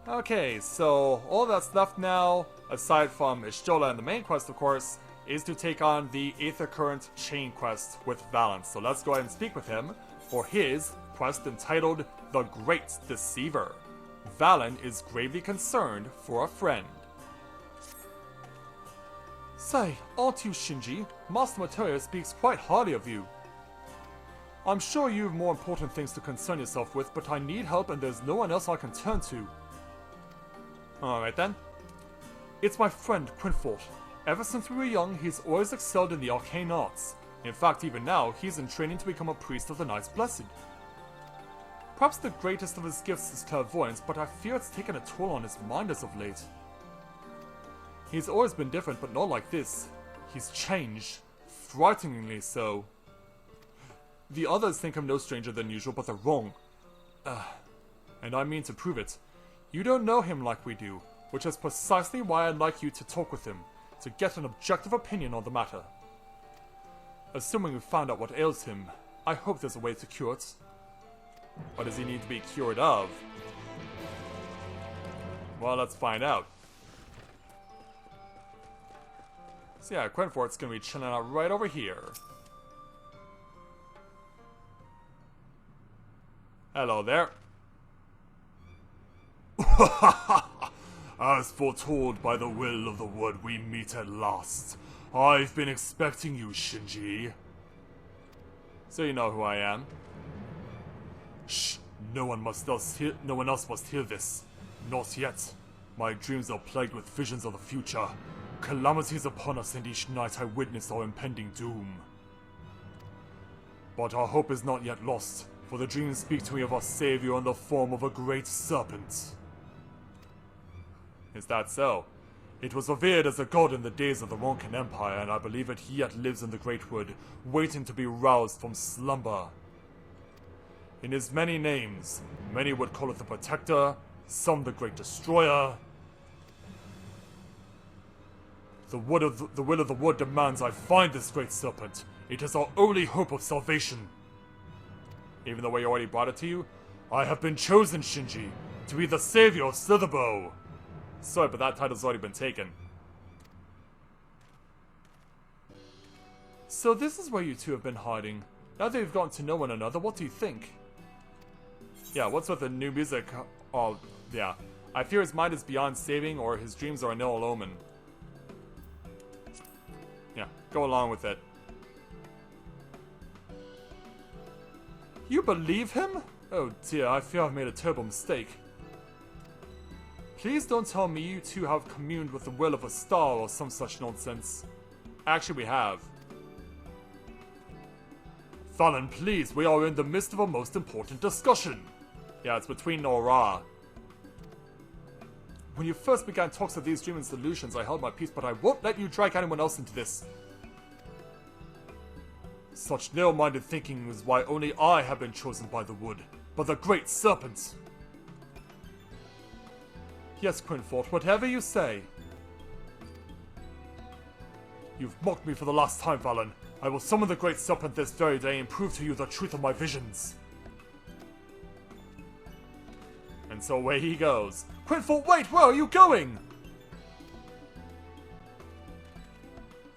Okay, so all that's left now, aside from Ishtola and the main quest of course, is to take on the Aether Current chain quest with Valance. So let's go ahead and speak with him for his quest entitled The Great Deceiver. Valen is gravely concerned for a friend. Say, aren't you Shinji? Master Materia speaks quite highly of you. I'm sure you have more important things to concern yourself with, but I need help and there's no one else I can turn to. Alright then. It's my friend Quinfort. Ever since we were young, he's always excelled in the arcane arts. In fact, even now, he's in training to become a priest of the Knights Blessed. Perhaps the greatest of his gifts is clairvoyance, but I fear it's taken a toll on his mind as of late. He's always been different, but not like this. He's changed. Frighteningly so. The others think I'm no stranger than usual, but they're wrong. And I mean to prove it. You don't know him like we do, which is precisely why I'd like you to talk with him, to get an objective opinion on the matter. Assuming we found out what ails him, I hope there's a way to cure it. What does he need to be cured of? Well, let's find out. So yeah, Quinfort's gonna be chilling out right over here. Hello there. As foretold by the will of the wood, we meet at last. I've been expecting you, Shinji. So you know who I am. Shh, no one else must hear this. Not yet. My dreams are plagued with visions of the future. Calamities upon us, and each night I witness our impending doom. But our hope is not yet lost, for the dreams speak to me of our savior in the form of a great serpent. Is that so? It was revered as a god in the days of the Ronkan Empire, and I believe it yet lives in the Great Wood, waiting to be roused from slumber. In his many names, many would call it the Protector, some the Great Destroyer. The will of the wood demands I find this great serpent. It is our only hope of salvation. Even though we already brought it to you, I have been chosen, Shinji, to be the savior of Slitherbough. Sorry, but that title's already been taken. So this is where you two have been hiding. Now that you've gotten to know one another, what do you think? Yeah, what's with the new music? Oh, yeah. I fear his mind is beyond saving, or his dreams are an ill omen. Yeah, go along with it. You believe him? Oh dear, I fear I've made a terrible mistake. Please don't tell me you two have communed with the will of a star or some such nonsense. Actually, we have. Valen, please, we are in the midst of a most important discussion. Yeah, it's between Nora. When you first began talks of these dream and solutions, I held my peace, but I won't let you drag anyone else into this. Such narrow-minded thinking is why only I have been chosen by the wood, but the great serpent. Yes, Quinfort, whatever you say. You've mocked me for the last time, Valen. I will summon the great serpent this very day and prove to you the truth of my visions. And so away he goes. Quinfort, wait! Where are you going?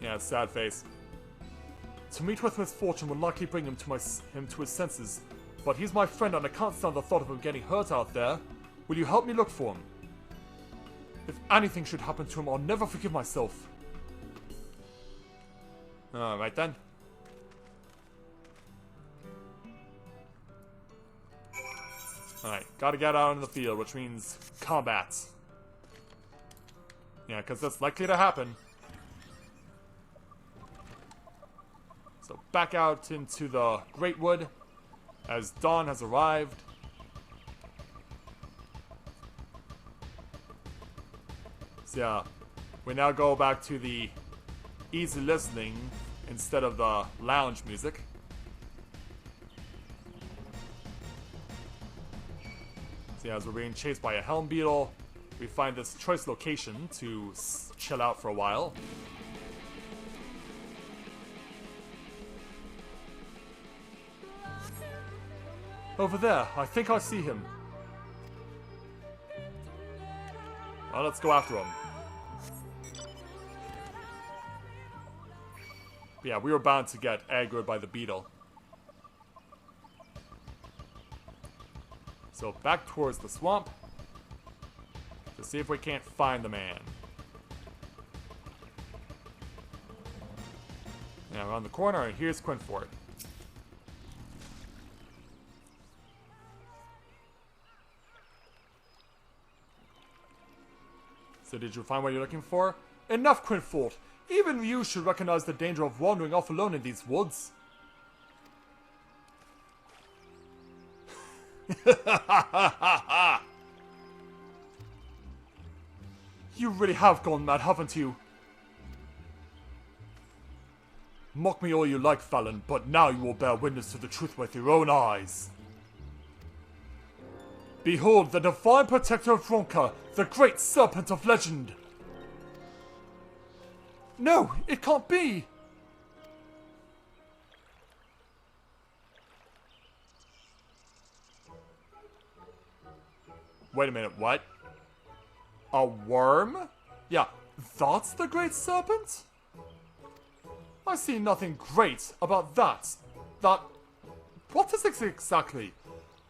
Yeah, sad face. To meet with misfortune will likely bring him to his senses, but he's my friend and I can't stand the thought of him getting hurt out there. Will you help me look for him? If anything should happen to him, I'll never forgive myself. Alright then. Alright, gotta get out in the field, which means combat. Yeah, because that's likely to happen. So back out into the Great Wood, as dawn has arrived. So yeah, we now go back to the easy listening instead of the lounge music. So yeah, as we're being chased by a helm beetle, we find this choice location to chill out for a while. Over there, I think I see him. Well, let's go after him. Yeah, we were bound to get aggroed by the beetle. So back towards the swamp to see if we can't find the man. Now around the corner, and here's Quinfort. So did you find what you're looking for? Enough, Quinfort! Even you should recognize the danger of wandering off alone in these woods. You really have gone mad, haven't you? Mock me all you like, Fallon, but now you will bear witness to the truth with your own eyes. Behold, the divine protector of Ronka, the great Serpent of Legend! No, it can't be! Wait a minute, what? A worm? Yeah, that's the Great Serpent? I see nothing great about that. What is it exactly?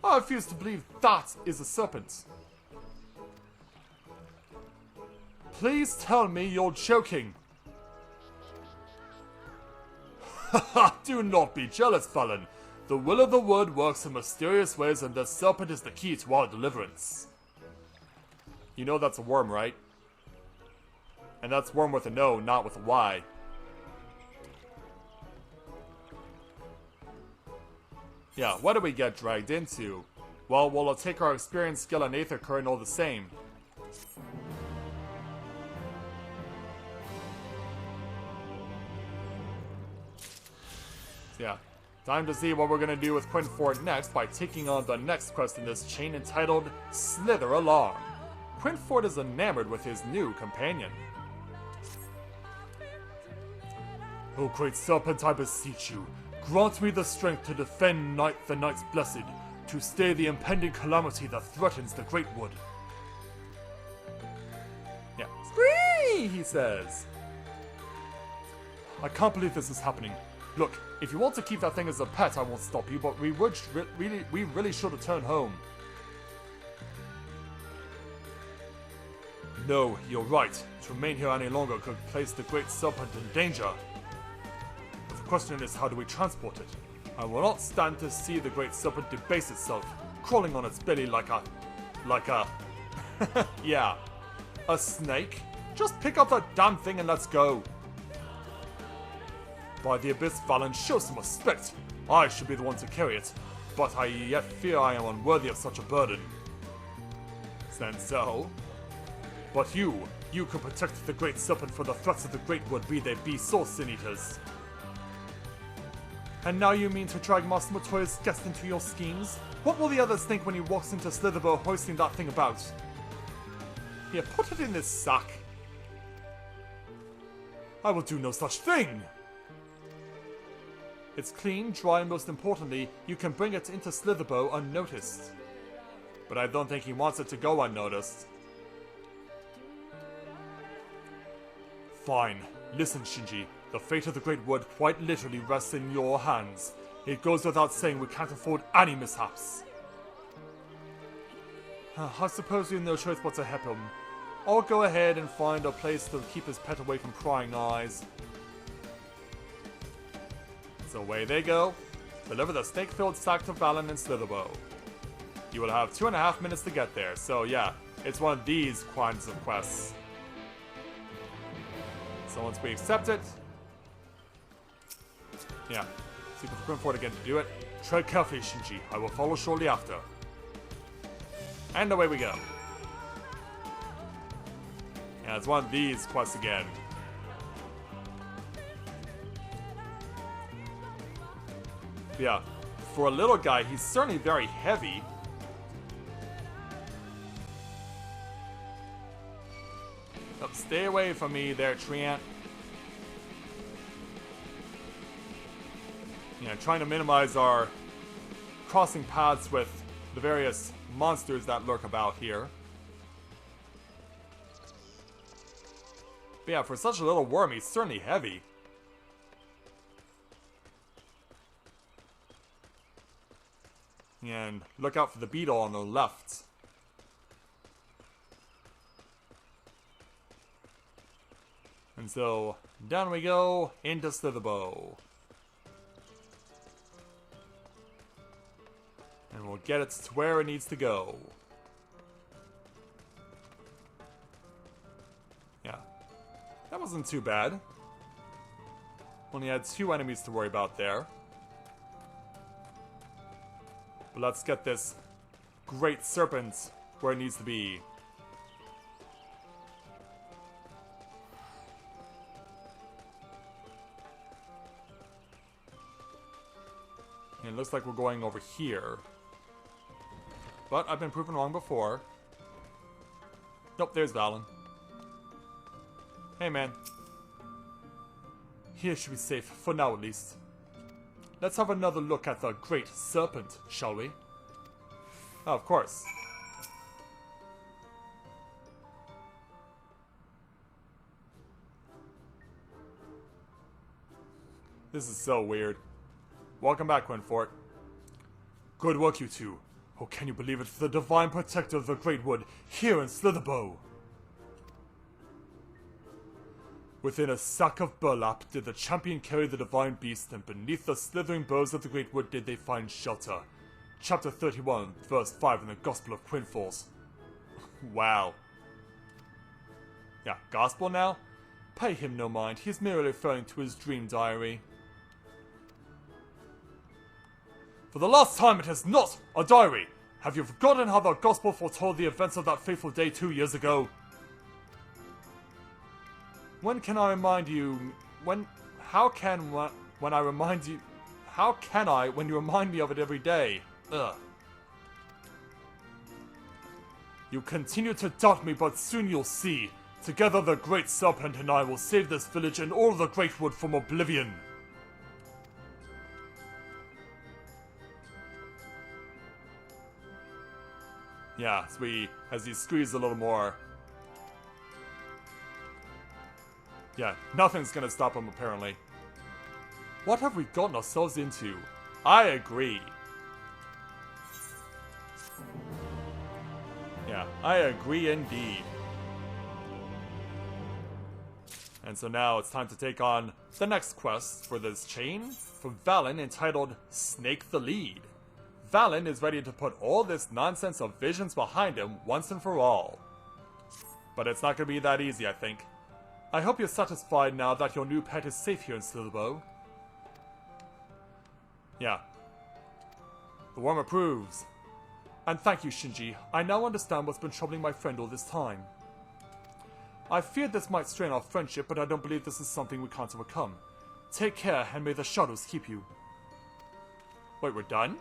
I refuse to believe that is a serpent. Please tell me you're joking. Haha, do not be jealous, Fallon. The will of the wood works in mysterious ways, and the serpent is the key to our deliverance. You know that's a worm, right? And that's worm with an O, not with a Y. Yeah, what do we get dragged into? Well, we'll take our experience, skill, and aether current all the same. So yeah, time to see what we're gonna do with Quinfort next by taking on the next quest in this chain entitled Slither Alarm. Quinfort is enamored with his new companion. O great serpent, I beseech you, grant me the strength to defend the Knights Blessed, to stay the impending calamity that threatens the Great Wood. Yeah. Spree, he says. I can't believe this is happening. Look, if you want to keep that thing as a pet, I won't stop you, but we really should return home. No, you're right. To remain here any longer could place the Great Serpent in danger. The question is, how do we transport it? I will not stand to see the Great Serpent debase itself, crawling on its belly like a... yeah, a snake. Just pick up that damn thing and let's go. By the Abyss, Fallon, show some respect. I should be the one to carry it, but I yet fear I am unworthy of such a burden. Then so? But you could protect the Great Serpent from the threats of the Great Wood, be they be soul sin eaters. And now you mean to drag Master Matoya's guest into your schemes? What will the others think when he walks into Slitherbough hoisting that thing about? Here, put it in this sack. I will do no such thing! It's clean, dry, and most importantly, you can bring it into Slitherbough unnoticed. But I don't think he wants it to go unnoticed. Fine. Listen, Shinji. The fate of the Great Wood quite literally rests in your hands. It goes without saying we can't afford any mishaps. I suppose you have no choice but to help him. I'll go ahead and find a place to keep his pet away from prying eyes. So away they go. Deliver the snake-filled sack to Fallon and Slitherbough. You will have 2.5 minutes to get there, so yeah, it's one of these kinds of quests. So once we accept it... yeah, see if Quinfort again to do it. Tread carefully, Shinji. I will follow shortly after. And away we go. Yeah, it's one of these quests again. Yeah, for a little guy, he's certainly very heavy. Oh, stay away from me there, Treant. Yeah, trying to minimize our crossing paths with the various monsters that lurk about here. But yeah, for such a little worm, he's certainly heavy. And look out for the beetle on the left. And so, down we go, into Slitherbough. And we'll get it to where it needs to go. Yeah. That wasn't too bad. Only had 2 enemies to worry about there. But let's get this great serpent where it needs to be. And it looks like we're going over here. But I've been proven wrong before. Nope, there's Valen. Hey, man. Here should be safe, for now at least. Let's have another look at the Great Serpent, shall we? Oh, of course. This is so weird. Welcome back, Quinfort. Good work, you two. Oh, can you believe it? The divine protector of the Great Wood, here in Slitherbough. Within a sack of burlap did the champion carry the divine beast, and beneath the slithering boughs of the Great Wood did they find shelter. Chapter 31, verse 5 in the Gospel of Quinfort. Wow. Yeah, Gospel now? Pay him no mind, he's merely referring to his dream diary. For the last time, it is not a diary! Have you forgotten how the Gospel foretold the events of that fateful day 2 years ago? When can I remind you... How can I remind you... How can I when you remind me of it every day? Ugh. You continue to doubt me, but soon you'll see. Together the Great Serpent and I will save this village and all the Great Wood from oblivion. Yeah, as he squeezes a little more. Yeah, nothing's gonna stop him apparently. What have we gotten ourselves into? I agree. Yeah, I agree indeed. And so now it's time to take on the next quest for this chain from Valen entitled Snake the Lead. Valen is ready to put all this nonsense of visions behind him once and for all. But it's not going to be that easy, I think. I hope you're satisfied now that your new pet is safe here in Slitherbough. Yeah. The worm approves. And thank you, Shinji. I now understand what's been troubling my friend all this time. I feared this might strain our friendship, but I don't believe this is something we can't overcome. Take care, and may the shadows keep you. Wait, we're done?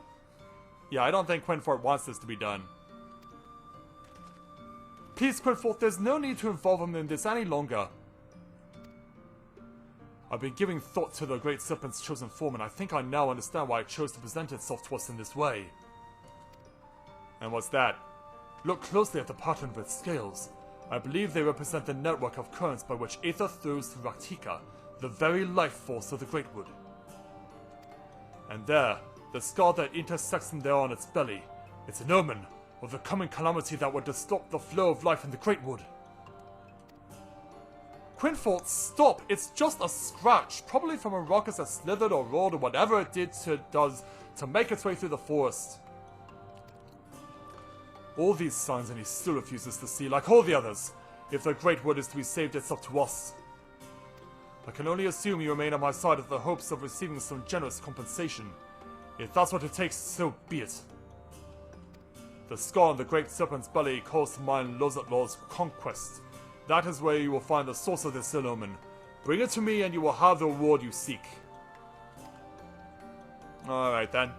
Yeah, I don't think Quinfort wants this to be done. Please, Quinfort, there's no need to involve him in this any longer. I've been giving thought to the Great Serpent's chosen form, and I think I now understand why it chose to present itself to us in this way. And what's that? Look closely at the pattern of its scales. I believe they represent the network of currents by which Aether flows through Raktika, the very life force of the Great Wood. And there, the scar that intersects them there on its belly. It's an omen of the coming calamity that would distort the flow of life in the Great Wood. Quinfort, stop! It's just a scratch, probably from a ruckus that slithered or rolled or whatever it does to make its way through the forest. All these signs and he still refuses to see, like all the others. If the Great Wood is to be saved, it's up to us. I can only assume you remain on my side with the hopes of receiving some generous compensation. If that's what it takes, so be it. The scar on the Great Serpent's belly calls to mind Lozatlaw's conquest. That is where you will find the source of this ill omen. Bring it to me and you will have the reward you seek. Alright then.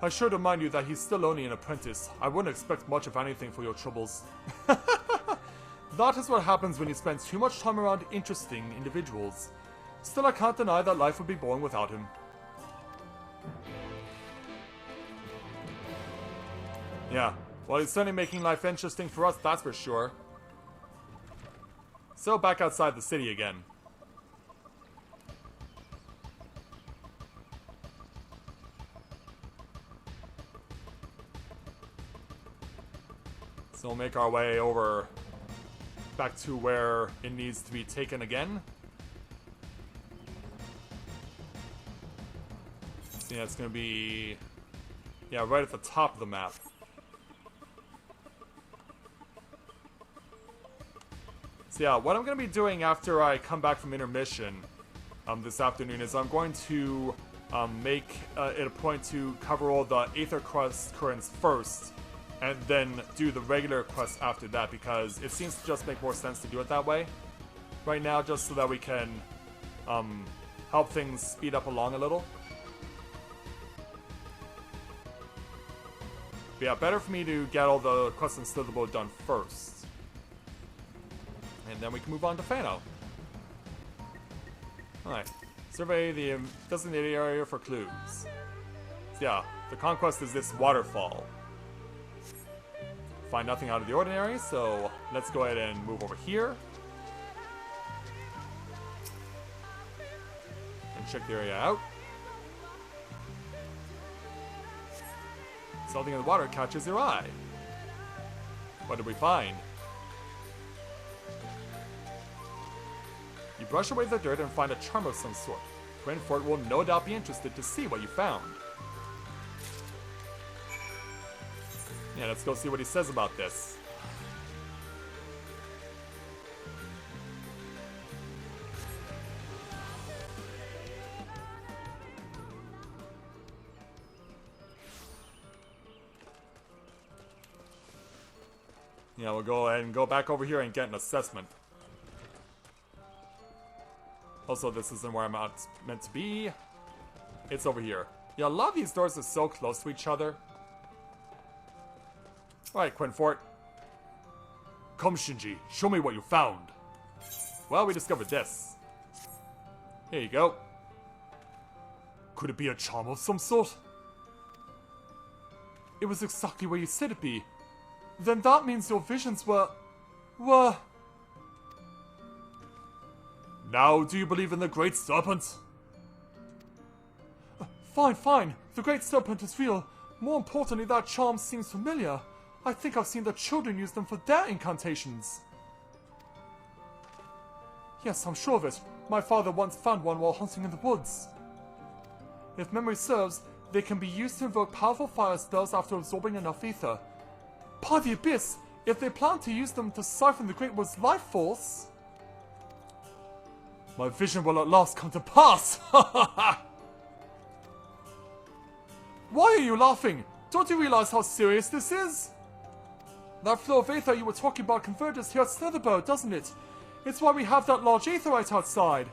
I should remind you that he's still only an apprentice. I wouldn't expect much of anything for your troubles. That is what happens when you spend too much time around interesting individuals. Still, I can't deny that life would be boring without him. Yeah, well, he's certainly making life interesting for us, that's for sure. So back outside the city again. So we'll make our way over back to where it needs to be taken again. So yeah, it's going to be, yeah, right at the top of the map. So yeah, what I'm going to be doing after I come back from intermission this afternoon is I'm going to make it a point to cover all the Aether Quest currents first, and then do the regular quests after that, because it seems to just make more sense to do it that way right now, just so that we can help things speed up along a little. But yeah, better for me to get all the quests in Slitherbough done first. And then we can move on to Fano. Alright. Survey the designated area for clues. So yeah, the conquest is this waterfall. Find nothing out of the ordinary, so let's go ahead and move over here. And check the area out. Something in the water catches your eye. What did we find? You brush away the dirt and find a charm of some sort. Quinfort will no doubt be interested to see what you found. Yeah, let's go see what he says about this. Yeah, we'll go ahead and go back over here and get an assessment. Also, this isn't where I'm meant to be. It's over here. Yeah, a lot of these doors are so close to each other. Alright, Quinfort. Come, Shinji. Show me what you found. Well, we discovered this. Here you go. Could it be a charm of some sort? It was exactly where you said it'd be. Then that means your visions were... Now, do you believe in the Great Serpent? Fine. The Great Serpent is real. More importantly, that charm seems familiar. I think I've seen the children use them for their incantations. Yes, I'm sure of it. My father once found one while hunting in the woods. If memory serves, they can be used to invoke powerful fire spells after absorbing enough ether. By the Abyss! If they plan to use them to siphon the Great Wood's life force... My vision will at last come to pass! Why are you laughing? Don't you realize how serious this is? That flow of aether you were talking about converted us here at Slitherbough, doesn't it? It's why we have that large aetherite outside.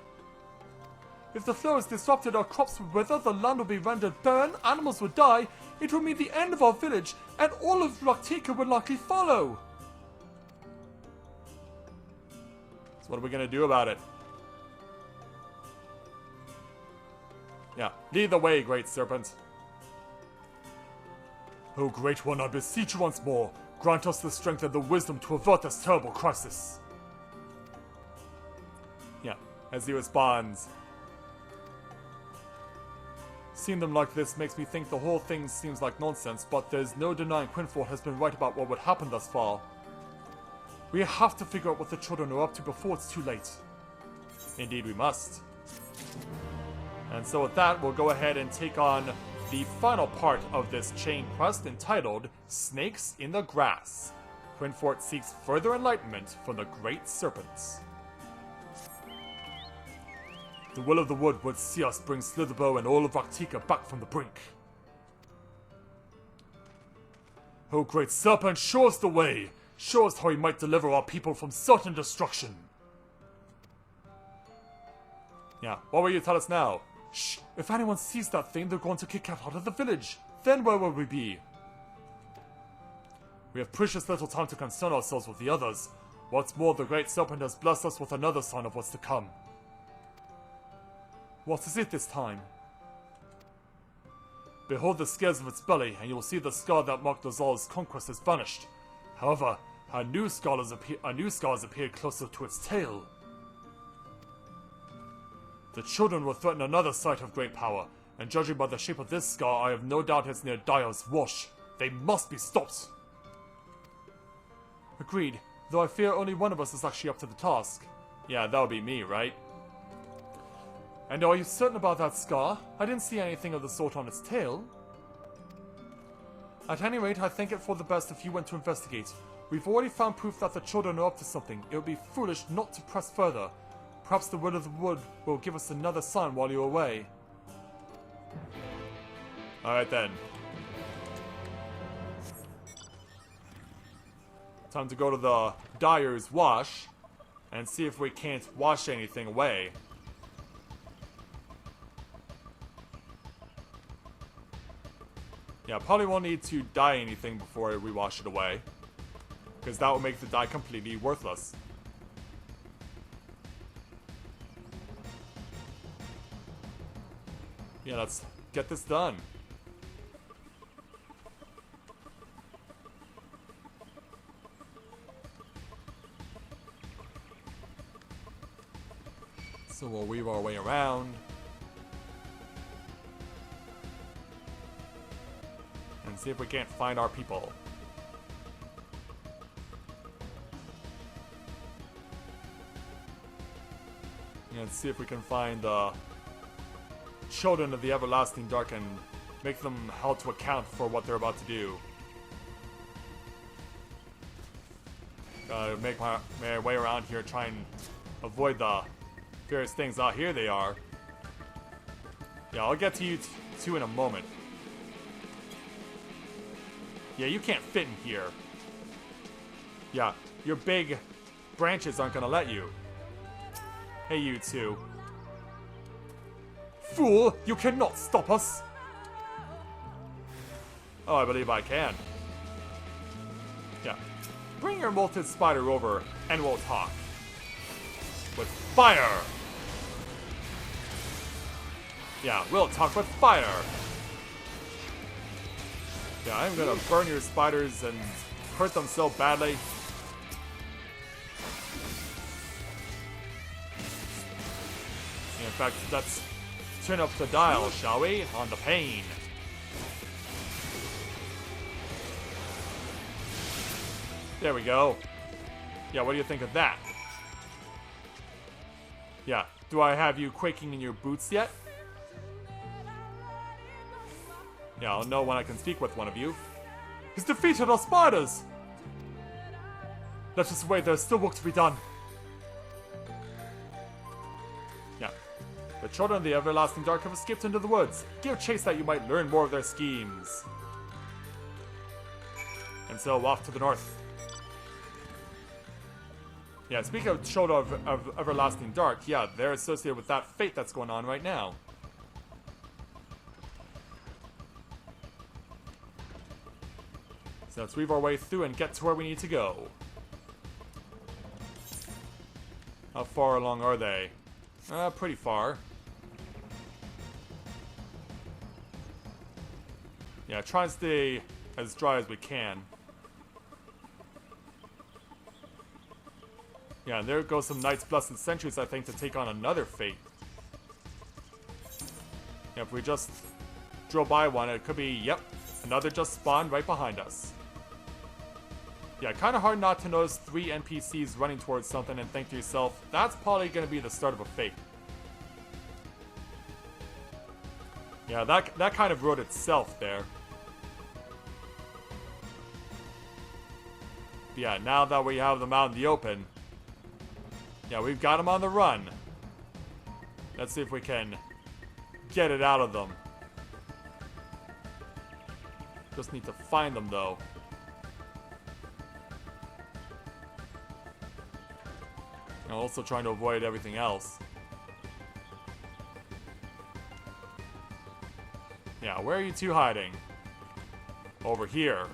If the flow is disrupted, our crops would wither, the land would be rendered barren, animals would die, it would mean the end of our village, and all of Raktika would likely follow. So what are we going to do about it? Yeah, lead the way, Great Serpent. Oh, Great One, I beseech you once more. Grant us the strength and the wisdom to avert this terrible crisis. Yeah, as he responds. Seeing them like this makes me think the whole thing seems like nonsense, but there's no denying Quinfort has been right about what would happen thus far. We have to figure out what the children are up to before it's too late. Indeed we must. And so with that, we'll go ahead and take on the final part of this chain quest entitled Snakes in the Grass. Quinfort seeks further enlightenment from the Great Serpents. The will of the wood would see us bring Slitherbough and all of Raktika back from the brink. O Great Serpent, show us the way! Show us how we might deliver our people from certain destruction! Yeah, what will you tell us now? Shh! If anyone sees that thing, they're going to kick us out of the village. Then where will we be? We have precious little time to concern ourselves with the others. What's more, the Great Serpent has blessed us with another sign of what's to come. What is it this time? Behold the scales of its belly, and you will see the scar that marked Lazar's conquest has vanished. However, A new skull has appeared closer to its tail. The children will threaten another site of great power, and judging by the shape of this skull, I have no doubt it's near Dire's Wash. They must be stopped! Agreed, though I fear only one of us is actually up to the task. Yeah, that would be me, right? And are you certain about that scar? I didn't see anything of the sort on its tail. At any rate, I think it for the best if you went to investigate. We've already found proof that the children are up to something. It would be foolish not to press further. Perhaps the Will of the Wood will give us another sign while you're away. Alright then. Time to go to the Dyer's Wash and see if we can't wash anything away. Yeah, probably won't need to dye anything before we wash it away, because that will make the dye completely worthless. Yeah, let's get this done. So we'll weave our way around. And see if we can't find our people. And see if we can find the children of the Everlasting Dark and make them held to account for what they're about to do. Gotta make my way around here, try and avoid the various things. Ah, here they are. Yeah, I'll get to you two in a moment. Yeah, you can't fit in here. Yeah, your big branches aren't gonna let you. Hey, you two. Fool, you cannot stop us! Oh, I believe I can. Yeah. Bring your molted spider over, and we'll talk. With fire! Yeah, we'll talk with fire! Yeah, I'm gonna burn your spiders and hurt them so badly. In fact, let's turn up the dial, shall we? On the pain. There we go. Yeah, what do you think of that? Yeah, do I have you quaking in your boots yet? Yeah, I'll know when I can speak with one of you. He's defeated our spiders! Let's just wait, there's still work to be done. Yeah. The children of the Everlasting Dark have escaped into the woods. Give chase that you might learn more of their schemes. And so, off to the north. Yeah, speaking of children of Everlasting Dark, yeah, they're associated with that fate that's going on right now. So let's weave our way through and get to where we need to go. How far along are they? Pretty far. Yeah, try and stay as dry as we can. Yeah, and there goes some Knights Blessed Sentries, I think, to take on another fate. Yeah, if we just drove by one, it could be, yep, another just spawned right behind us. Yeah, kind of hard not to notice 3 NPCs running towards something and think to yourself, that's probably going to be the start of a fate. Yeah, that kind of wrote itself there. Yeah, now that we have them out in the open, yeah, we've got them on the run. Let's see if we can get it out of them. Just need to find them, though. I'm also trying to avoid everything else. Yeah, where are you two hiding? Over here.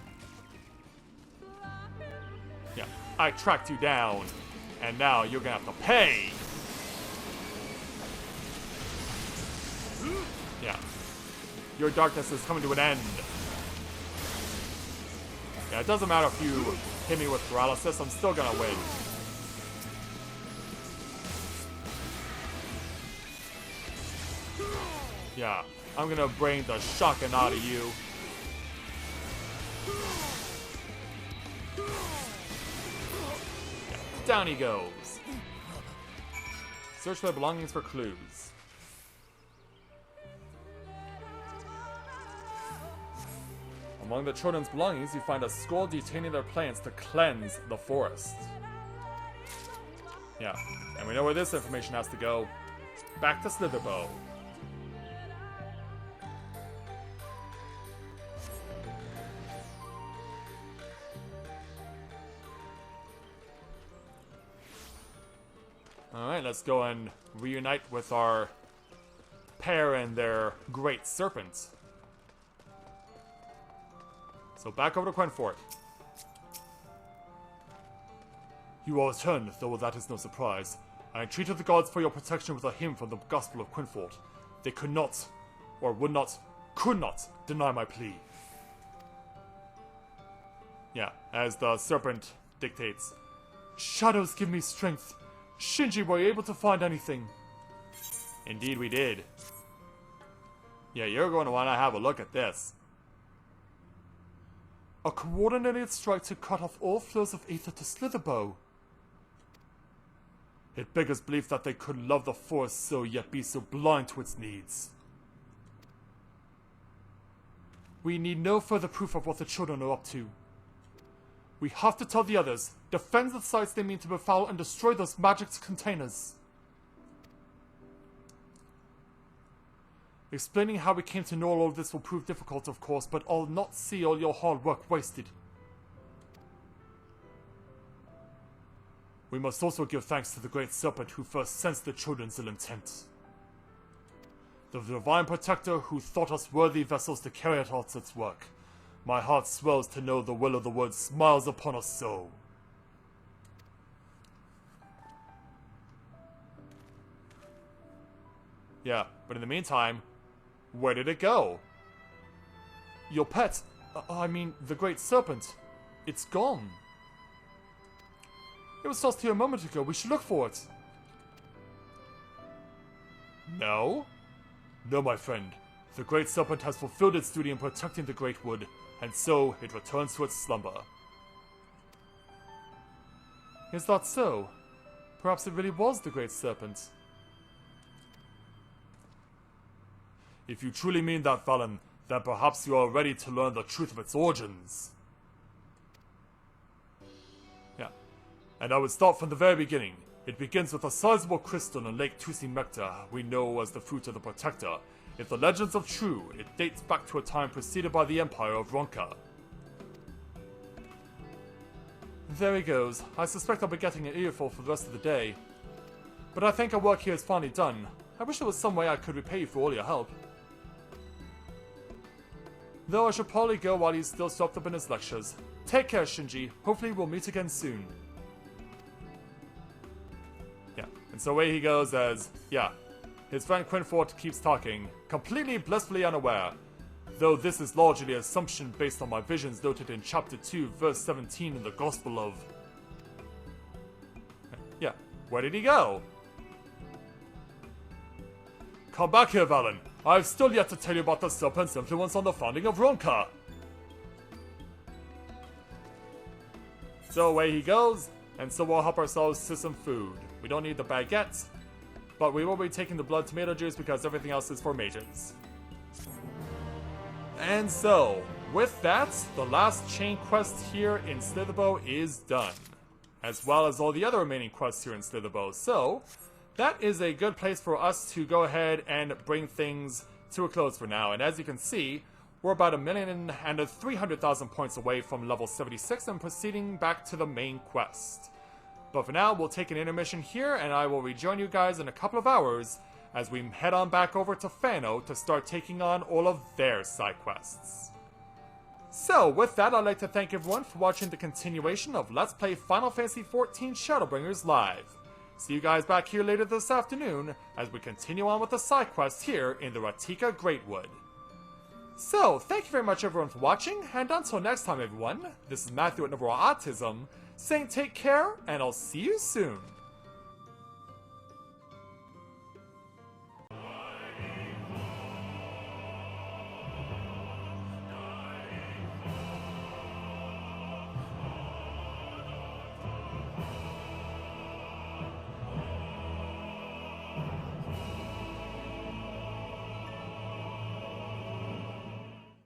Yeah, I tracked you down. And now you're gonna have to pay! Yeah. Your darkness is coming to an end. Yeah, it doesn't matter if you hit me with paralysis, I'm still gonna win. Yeah, I'm gonna bring the shotgun out of you. Yeah, down he goes. Search for belongings for clues. Among the children's belongings, you find a scroll detaining their plans to cleanse the forest. Yeah, and we know where this information has to go. Back to Slitherbough. Alright, let's go and reunite with our pair and their great serpent. So back over to Quenfort. You all returned, though that is no surprise. I entreated the gods for your protection with a hymn from the Gospel of Quenfort. They could not, or would not, could not deny my plea. Yeah, as the serpent dictates. Shadows give me strength. Shinji, were you able to find anything? Indeed we did. Yeah, you're going to want to have a look at this. A coordinated strike to cut off all flows of ether to Slitherbough. It beggars belief that they could love the forest so yet be so blind to its needs. We need no further proof of what the children are up to. We have to tell the others, defend the sites they mean to befoul and destroy those magic containers. Explaining how we came to know all of this will prove difficult, of course, but I'll not see all your hard work wasted. We must also give thanks to the great serpent who first sensed the children's ill intent. The divine protector who thought us worthy vessels to carry out its work. My heart swells to know the will of the wood smiles upon us so. Yeah, but in the meantime, where did it go? Your pet, I mean, the great serpent, it's gone. It was tossed here a moment ago, we should look for it. No? No, my friend. The great serpent has fulfilled its duty in protecting the great wood, and so it returns to its slumber. Is that so? Perhaps it really was the great serpent. If you truly mean that, Valen, then perhaps you are ready to learn the truth of its origins. Yeah. And I would start from the very beginning. It begins with a sizable crystal in Lake Tusimekta we know as the fruit of the Protector. If the legends are true, it dates back to a time preceded by the Empire of Ronka. There he goes. I suspect I'll be getting an earful for the rest of the day. But I think our work here is finally done. I wish there was some way I could repay you for all your help. Though I should probably go while he's still stopped up in his lectures. Take care, Shinji. Hopefully we'll meet again soon. Yeah, and so away he goes as, yeah, his friend Quenfort keeps talking, completely blissfully unaware. Though this is largely an assumption based on my visions noted in chapter 2, verse 17 in the Gospel of... Yeah, where did he go? Come back here, Valen. I've still yet to tell you about the Serpent's influence on the founding of Ronka. So away he goes, and so we'll help ourselves to some food. We don't need the baguettes, but we will be taking the blood tomato juice because everything else is for mages. And so, with that, the last chain quest here in Slitherbough is done. As well as all the other remaining quests here in Slitherbough. So, that is a good place for us to go ahead and bring things to a close for now. And as you can see, we're about 1,300,000 points away from level 76 and proceeding back to the main quest. But for now, we'll take an intermission here, and I will rejoin you guys in a couple of hours as we head on back over to Fano to start taking on all of their side quests. So, with that, I'd like to thank everyone for watching the continuation of Let's Play Final Fantasy XIV Shadowbringers Live. See you guys back here later this afternoon as we continue on with the side quests here in the Ratika Greatwood. So, thank you very much everyone for watching, and until next time everyone, this is Matthew at Overall Autism, saying take care, and I'll see you soon.